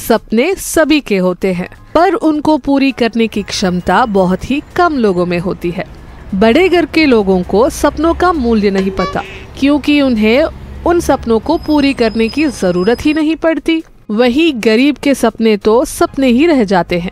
सपने सभी के होते हैं, पर उनको पूरी करने की क्षमता बहुत ही कम लोगों में होती है। बड़े घर के लोगों को सपनों का मूल्य नहीं पता, क्योंकि उन्हें उन सपनों को पूरी करने की जरूरत ही नहीं पड़ती। वही गरीब के सपने तो सपने ही रह जाते हैं।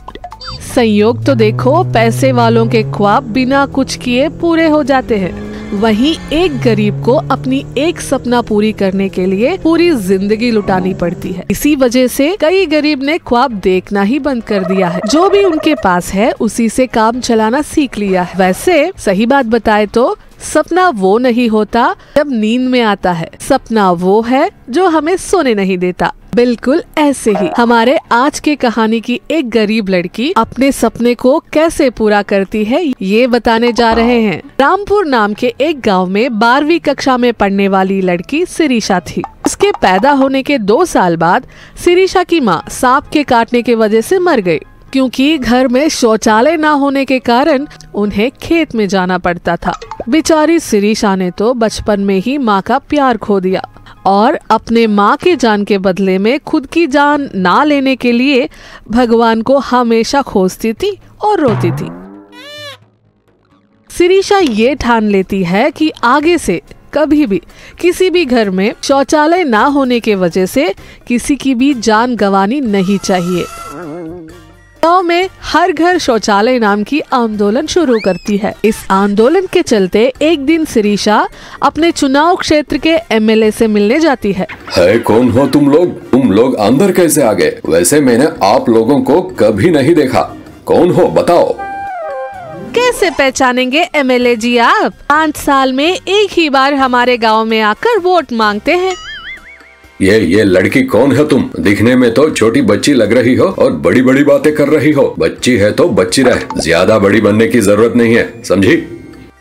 संयोग तो देखो, पैसे वालों के ख्वाब बिना कुछ किए पूरे हो जाते हैं, वहीं एक गरीब को अपनी एक सपना पूरी करने के लिए पूरी जिंदगी लुटानी पड़ती है। इसी वजह से कई गरीब ने ख्वाब देखना ही बंद कर दिया है। जो भी उनके पास है उसी से काम चलाना सीख लिया है। वैसे सही बात बताए तो सपना वो नहीं होता जब नींद में आता है, सपना वो है जो हमें सोने नहीं देता। बिल्कुल ऐसे ही हमारे आज के कहानी की एक गरीब लड़की अपने सपने को कैसे पूरा करती है, ये बताने जा रहे हैं। रामपुर नाम के एक गांव में 12वीं कक्षा में पढ़ने वाली लड़की शिरीषा थी। उसके पैदा होने के 2 साल बाद शिरीषा की माँ सांप के काटने की वजह से मर गई, क्योंकि घर में शौचालय न होने के कारण उन्हें खेत में जाना पड़ता था। बेचारी शिरीषा ने तो बचपन में ही माँ का प्यार खो दिया और अपने माँ के जान के बदले में खुद की जान ना लेने के लिए भगवान को हमेशा खोजती थी और रोती थी। शिरीषा ये ठान लेती है कि आगे से कभी भी किसी भी घर में शौचालय ना होने के वजह से किसी की भी जान गंवानी नहीं चाहिए। गाँव में हर घर शौचालय नाम की आंदोलन शुरू करती है। इस आंदोलन के चलते एक दिन शिरीषा अपने चुनाव क्षेत्र के एमएलए से मिलने जाती है। कौन हो तुम लोग अंदर कैसे आ गए? वैसे मैंने आप लोगों को कभी नहीं देखा, कौन हो बताओ? कैसे पहचानेंगे एमएलए जी आप? 5 साल में एक ही बार हमारे गाँव में आकर वोट मांगते हैं। ये लड़की कौन है तुम? दिखने में तो छोटी बच्ची लग रही हो और बड़ी बड़ी बातें कर रही हो। बच्ची है तो बच्ची रहे, ज्यादा बड़ी बनने की जरूरत नहीं है, समझी?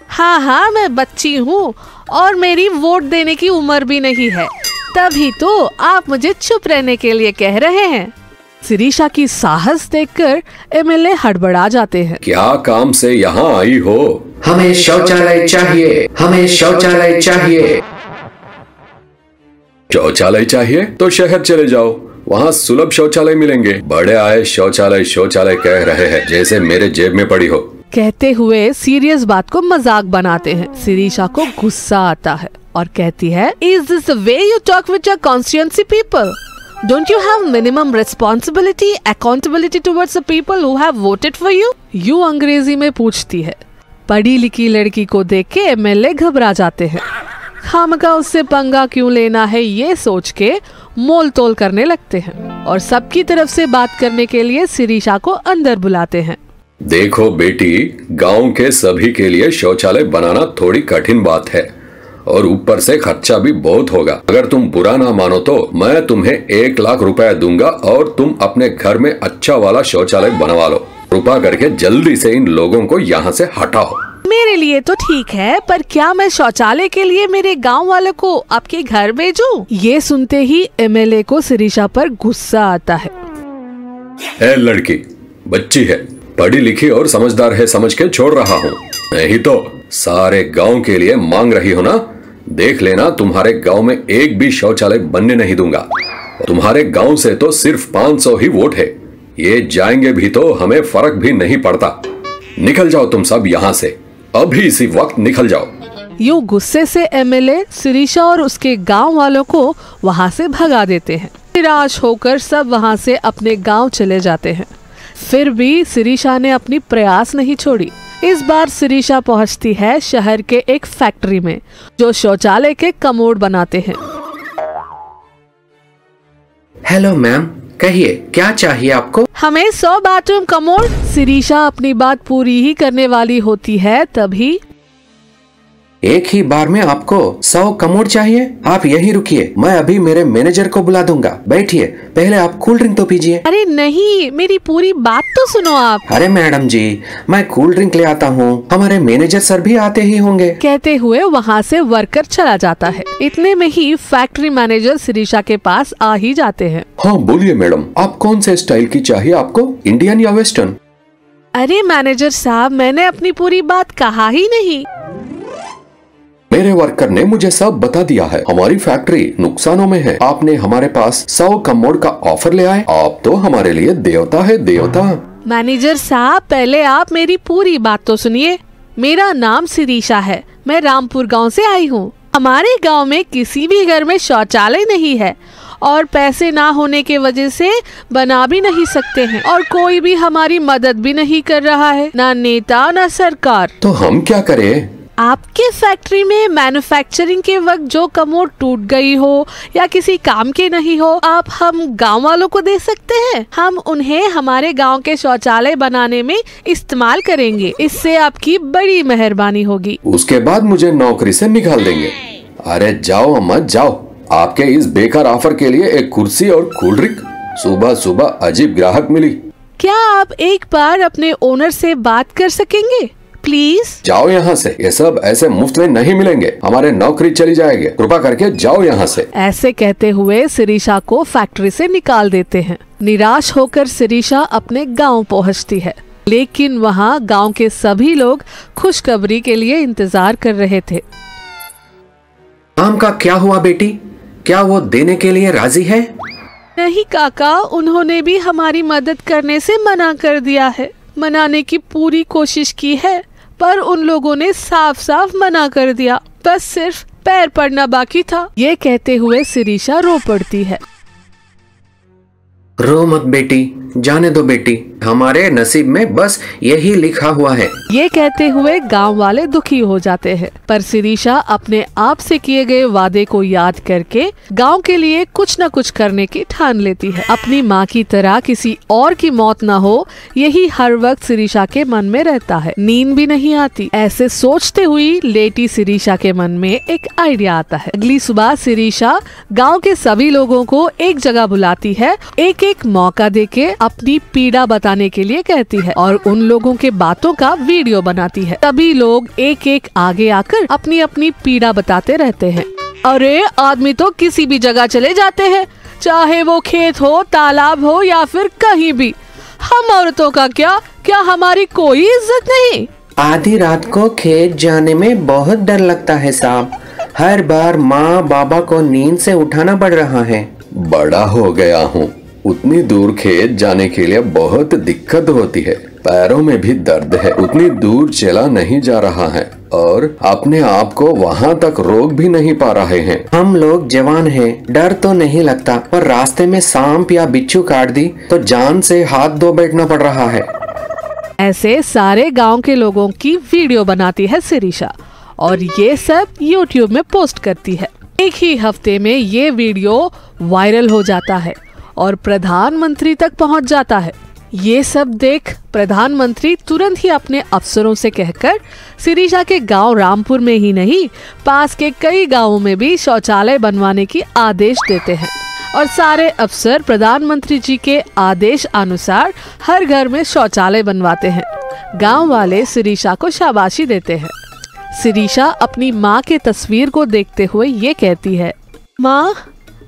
हाँ, मैं बच्ची हूँ और मेरी वोट देने की उम्र भी नहीं है, तभी तो आप मुझे चुप रहने के लिए कह रहे हैं। शिरीषा की साहस देखकर एमएलए हड़बड़ा जाते हैं। क्या काम से यहाँ आई हो? हमें शौचालय चाहिए, हमें शौचालय चाहिए। शौचालय चाहिए तो शहर चले जाओ, वहाँ सुलभ शौचालय मिलेंगे। बड़े आए शौचालय कह रहे हैं जैसे मेरे जेब में पड़ी हो। कहते हुए सीरियस बात को मजाक बनाते हैं। शिरीषा को गुस्सा आता है और कहती है, Is this the way you talk with your constituency people? Don't you have minimum responsibility, accountability towards the people who have voted for you? यूं अंग्रेजी में पूछती है। पढ़ी लिखी लड़की को देख के एमएलए घबरा जाते हैं। खामखा उससे पंगा क्यों लेना है, ये सोच के मोल तोल करने लगते हैं और सबकी तरफ से बात करने के लिए शिरीषा को अंदर बुलाते हैं। देखो बेटी, गांव के सभी के लिए शौचालय बनाना थोड़ी कठिन बात है और ऊपर से खर्चा भी बहुत होगा। अगर तुम बुरा ना मानो तो मैं तुम्हें 1 लाख रुपए दूंगा और तुम अपने घर में अच्छा वाला शौचालय बनवा लो। कृपा करके जल्दी से इन लोगों को यहाँ से हटाओ। मेरे लिए तो ठीक है, पर क्या मैं शौचालय के लिए मेरे गांव वालों को आपके घर भेजूं? ये सुनते ही एमएलए को शिरीषा पर गुस्सा आता है। ए लड़की, बच्ची है, पढ़ी लिखी और समझदार है समझ के छोड़ रहा हूँ, नहीं तो सारे गांव के लिए मांग रही हो ना? देख लेना, तुम्हारे गांव में एक भी शौचालय बनने नहीं दूंगा। तुम्हारे गांव से तो सिर्फ 500 ही वोट है, ये जाएंगे भी तो हमें फर्क भी नहीं पड़ता। निकल जाओ तुम सब यहाँ से, अभी इसी वक्त निकल जाओ। यूं गुस्से से एमएलए शिरीषा और उसके गांव वालों को वहां से भगा देते हैं। निराश होकर सब वहां से अपने गांव चले जाते हैं। फिर भी शिरीषा ने अपनी प्रयास नहीं छोड़ी। इस बार शिरीषा पहुंचती है शहर के एक फैक्ट्री में जो शौचालय के कमोड बनाते हैं। हेलो मैम, कहिए क्या चाहिए आपको? हमें 100 बाथरूम कमोड। शिरीषा अपनी बात पूरी ही करने वाली होती है, तभी एक ही बार में आपको 100 कमोड चाहिए? आप यहीं रुकिए, मैं अभी मेरे मैनेजर को बुला दूंगा। बैठिए, पहले आप कूल ड्रिंक तो पीजिए। अरे नहीं, मेरी पूरी बात तो सुनो आप। अरे मैडम जी, मैं कूल ड्रिंक ले आता हूँ, हमारे मैनेजर सर भी आते ही होंगे। कहते हुए वहाँ से वर्कर चला जाता है। इतने में ही फैक्ट्री मैनेजर शिरीषा के पास आ ही जाते हैं। हाँ बोलिए मैडम, आप कौन से स्टाइल की चाहिए आपको, इंडियन या वेस्टर्न? अरे मैनेजर साहब, मैंने अपनी पूरी बात कहा ही नहीं। मेरे वर्कर ने मुझे सब बता दिया है। हमारी फैक्ट्री नुकसानों में है। आपने हमारे पास 100 कमोड का ऑफर ले आए। आप तो हमारे लिए देवता है, देवता। मैनेजर साहब, पहले आप मेरी पूरी बात तो सुनिए। मेरा नाम शिरीषा है। मैं रामपुर गांव से आई हूँ। हमारे गांव में किसी भी घर में शौचालय नहीं है और पैसे ना होने के वजह से बना भी नहीं सकते हैं और कोई भी हमारी मदद भी नहीं कर रहा है, ना नेता ना सरकार। तो हम क्या करें? आपके फैक्ट्री में मैन्युफैक्चरिंग के वक्त जो कमोड टूट गई हो या किसी काम के नहीं हो, आप हम गांव वालों को दे सकते हैं। हम उन्हें हमारे गांव के शौचालय बनाने में इस्तेमाल करेंगे। इससे आपकी बड़ी मेहरबानी होगी। उसके बाद मुझे नौकरी से निकाल देंगे। अरे जाओ अम्मा जाओ। आपके इस बेकार ऑफर के लिए एक कुर्सी और कोल्ड ड्रिंक। सुबह सुबह अजीब ग्राहक मिली। क्या आप एक बार अपने ओनर से बात कर सकेंगे प्लीज? जाओ यहाँ से। ये सब ऐसे मुफ्त में नहीं मिलेंगे। हमारे नौकरी चली जाएगी। कृपा करके जाओ यहाँ से। ऐसे कहते हुए शिरीषा को फैक्ट्री से निकाल देते हैं। निराश होकर शिरीषा अपने गांव पहुँचती है, लेकिन वहाँ गांव के सभी लोग खुशखबरी के लिए इंतजार कर रहे थे। आम का क्या हुआ बेटी? क्या वो देने के लिए राजी है? नहीं काका, उन्होंने भी हमारी मदद करने से मना कर दिया है। मनाने की पूरी कोशिश की है पर उन लोगों ने साफ साफ मना कर दिया। बस सिर्फ पैर पड़ना बाकी था। ये कहते हुए शिरीषा रो पड़ती है। रो मत बेटी, जाने दो बेटी। हमारे नसीब में बस यही लिखा हुआ है। ये कहते हुए गांव वाले दुखी हो जाते हैं, पर शिरीषा अपने आप से किए गए वादे को याद करके गांव के लिए कुछ न कुछ करने की ठान लेती है। अपनी माँ की तरह किसी और की मौत न हो, यही हर वक्त शिरीषा के मन में रहता है। नींद भी नहीं आती। ऐसे सोचते हुई लेटी शिरीषा के मन में एक आइडिया आता है। अगली सुबह शिरीषा गाँव के सभी लोगों को एक जगह बुलाती है, एक एक मौका देके अपनी पीड़ा बताने के लिए कहती है और उन लोगों के बातों का वीडियो बनाती है। सभी लोग एक एक आगे आकर अपनी अपनी पीड़ा बताते रहते हैं। अरे आदमी तो किसी भी जगह चले जाते हैं, चाहे वो खेत हो, तालाब हो या फिर कहीं भी। हम औरतों का क्या हमारी कोई इज्जत नहीं? आधी रात को खेत जाने में बहुत डर लगता है साहब। हर बार माँ बाबा को नींद से उठाना पड़ रहा है। बड़ा हो गया हूँ, उतनी दूर खेत जाने के लिए बहुत दिक्कत होती है। पैरों में भी दर्द है। उतनी दूर चला नहीं जा रहा है और अपने आप को वहाँ तक रोक भी नहीं पा रहे हैं। हम लोग जवान हैं, डर तो नहीं लगता, पर रास्ते में सांप या बिच्छू काट दी तो जान से हाथ धो बैठना पड़ रहा है। ऐसे सारे गांव के लोगों की वीडियो बनाती है शिरीषा और ये सब YouTube में पोस्ट करती है। एक ही हफ्ते में ये वीडियो वायरल हो जाता है और प्रधानमंत्री तक पहुंच जाता है। ये सब देख प्रधानमंत्री तुरंत ही अपने अफसरों से कहकर शिरीषा के गांव रामपुर में ही नहीं, पास के कई गांवों में भी शौचालय बनवाने की आदेश देते हैं और सारे अफसर प्रधानमंत्री जी के आदेश अनुसार हर घर में शौचालय बनवाते हैं। गांव वाले शिरीषा को शाबाशी देते हैं। शिरीषा अपनी माँ के तस्वीर को देखते हुए ये कहती है, माँ,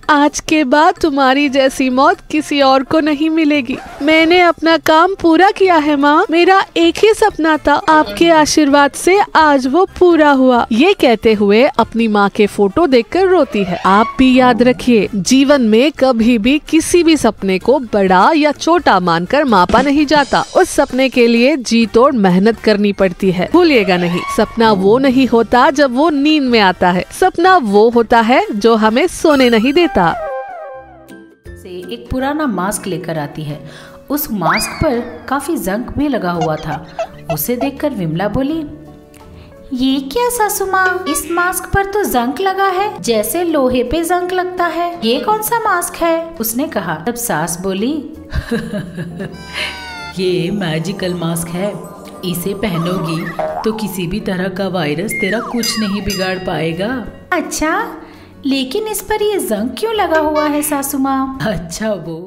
आज के बाद तुम्हारी जैसी मौत किसी और को नहीं मिलेगी। मैंने अपना काम पूरा किया है माँ। मेरा एक ही सपना था, आपके आशीर्वाद से आज वो पूरा हुआ। ये कहते हुए अपनी माँ के फोटो देखकर रोती है। आप भी याद रखिए, जीवन में कभी भी किसी भी सपने को बड़ा या छोटा मानकर मापा नहीं जाता। उस सपने के लिए जी तोड़ मेहनत करनी पड़ती है। भूलिएगा नहीं, सपना वो नहीं होता जब वो नींद में आता है। सपना वो होता है जो हमें सोने नहीं देता। से एक पुराना मास्क लेकर आती है। उस मास्क पर काफी जंग भी लगा हुआ था। उसे देखकर विमला बोली, ये क्या सासू माँ, इस मास्क पर तो जंग लगा है जैसे लोहे पे जंग लगता है। ये कौन सा मास्क है? उसने कहा। तब सास बोली, ये मैजिकल मास्क है, इसे पहनोगी तो किसी भी तरह का वायरस तेरा कुछ नहीं बिगाड़ पाएगा। अच्छा, लेकिन इस पर ये जंग क्यों लगा हुआ है सासू माँ? अच्छा वो